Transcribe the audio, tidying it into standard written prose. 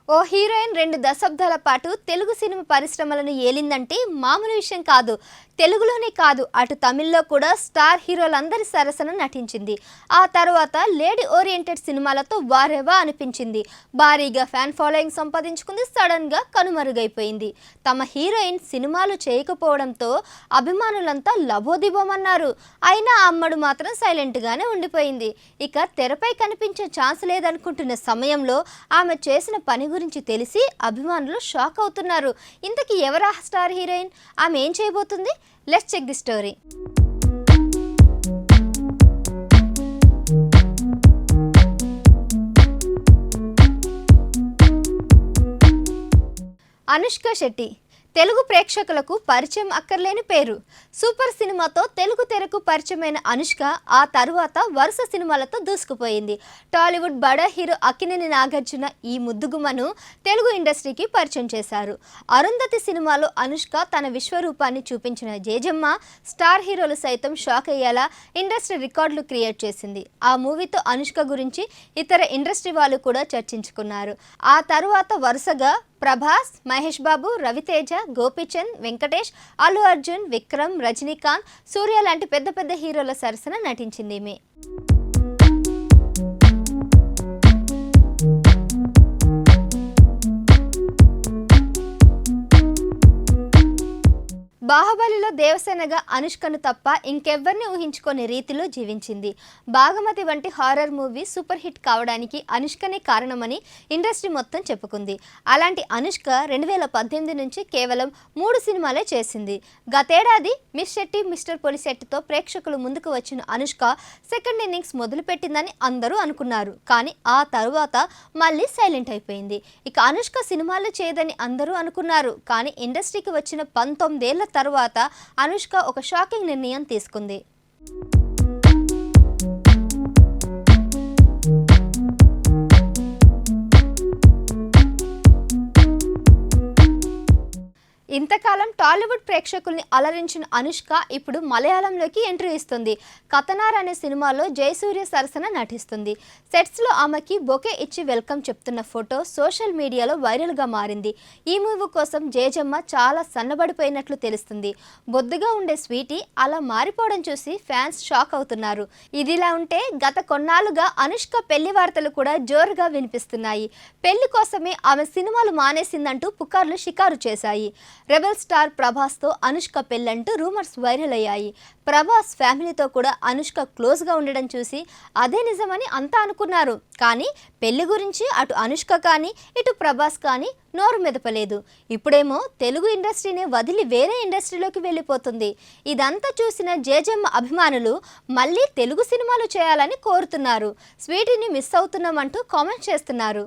ఓ heroine 2 దశాబ్దాల పాటు Telugu cinema పరిశ్రమలను ఏలిందంటే మామూలు విషయం కాదు. తెలుగులోనే కాదు, అటు తమిళ్లో కూడా స్టార్ హీరోలందరి సరసన నటించింది. ఆ తర్వాత లేడీ ఓరియంటెడ్ సినిమాలతో వారేవా అనిపించింది. భారీగా ఫ్యాన్ ఫాలోయింగ్ సంపాదించుకుంది. సడన్ గా కనుమరుగైపోయింది. తమ హీరోయిన్ సినిమాలు చేయకపోవడంతో అభిమానులంతా లబోదిబోమన్నారు. అయినా అమ్మడు మాత్రం సైలెంట్ గానే ఉండిపోయింది. ఇక తెరపై కనిపించే ఛాన్స్ లేదనుకుంటున్న సమయంలో ఆమె చేసిన పని గురించి తెలిసి అభిమానులు షాక్ అవుతున్నారు. ఇంతకీ ఎవరా స్టార్ హీరోయిన్? ఆమె ఏం చేయబోతుంది? Let's check the story. Anushka Shetty Telugu ప్రేక్షకులకు పరిచయం అక్కర్లేని పేరు. సూపర్ సినిమాతో తెలుగు తెరకు పరిచయమైన అనుష్క ఆ తరువాత వరుస సినిమాలతో దూసుకుపోయింది. టాలీవుడ్ బడా హీరో అక్కినేని నాగార్జున ఈ ముద్దుగుమను తెలుగు ఇండస్ట్రీకి పరిచయం చేశారు. అరుంధతి సినిమాలో అనుష్క తన విశ్వరూపాన్ని చూపించిన జేజమ్మ స్టార్ హీరోలు సైతం షాక్ అయ్యేలా ఇండస్ట్రీ రికార్డులు క్రియేట్ చేసింది. ఆ మూవీతో అనుష్క గురించి ఇతర ఇండస్ట్రీ వాళ్ళు కూడా చర్చించుకున్నారు. ఆ తరువాత వరుసగా ప్రభాస్, మహేష్ బాబు, రవితేజ, గోపీచంద్, వెంకటేష్, అల్లు అర్జున్, విక్రమ్, రజనీకాంత్, సూర్య లాంటి పెద్ద పెద్ద హీరోల సరసన నటించింది ఈమె. బాహుబలిలో దేవసేనగా అనుష్కను తప్ప ఇంకెవ్వరిని ఊహించుకోని రీతిలో జీవించింది. భాగమతి వంటి హారర్ మూవీ సూపర్ హిట్ కావడానికి అనుష్కనే కారణమని ఇండస్ట్రీ మొత్తం చెప్పుకుంది. అలాంటి అనుష్క 2018 నుంచి కేవలం 3 సినిమాలే చేసింది. గతేడాది మిస్ శెట్టి మిస్టర్ పొలిశెట్టితో ప్రేక్షకులు ముందుకు వచ్చిన అనుష్క సెకండ్ ఇన్నింగ్స్ మొదలుపెట్టిందని అందరూ అనుకున్నారు. కానీ ఆ తరువాత మళ్ళీ సైలెంట్ అయిపోయింది. ఇక అనుష్క సినిమాలు చేయదని అందరూ అనుకున్నారు. కానీ ఇండస్ట్రీకి వచ్చిన 19 ఏళ్ల తర్వాత అనుష్క ఒక షాకింగ్ నిర్ణయం తీసుకుంది. ఇంతకాలం టాలీవుడ్ ప్రేక్షకుల్ని అలరించిన అనుష్క ఇప్పుడు మలయాళంలోకి ఎంట్రీ ఇస్తుంది. కథనార్ అనే సినిమాలో జయసూర్య సరసన నటిస్తుంది. సెట్స్లో ఆమెకి బొకే ఇచ్చి వెల్కమ్ చెప్తున్న ఫోటో సోషల్ మీడియాలో వైరల్గా మారింది. ఈ మూవీ కోసం జేజమ్మ చాలా సన్నబడిపోయినట్లు తెలుస్తుంది. బొద్దుగా ఉండే స్వీటీ అలా మారిపోవడం చూసి ఫ్యాన్స్ షాక్ అవుతున్నారు. ఇదిలా ఉంటే గత కొన్నాళ్లుగా అనుష్క పెళ్లి వార్తలు కూడా జోరుగా వినిపిస్తున్నాయి. పెళ్లి కోసమే ఆమె సినిమాలు మానేసిందంటూ పుకార్లు షికారు చేశాయి. రెబల్ స్టార్ ప్రభాస్తో అనుష్క పెళ్ళంటూ రూమర్స్ వైరల్ అయ్యాయి. ప్రభాస్ ఫ్యామిలీతో కూడా అనుష్క క్లోజ్గా ఉండడం చూసి అదే నిజమని అంతా అనుకున్నారు. కానీ పెళ్లి గురించి అటు అనుష్క కానీ ఇటు ప్రభాస్ కానీ నోరు మెదపలేదు. ఇప్పుడేమో తెలుగు ఇండస్ట్రీని వదిలి వేరే ఇండస్ట్రీలోకి వెళ్ళిపోతుంది. ఇదంతా చూసిన జేజమ్మ అభిమానులు మళ్ళీ తెలుగు సినిమాలు చేయాలని కోరుతున్నారు. స్వీటీని మిస్ అవుతున్నామంటూ కామెంట్ చేస్తున్నారు.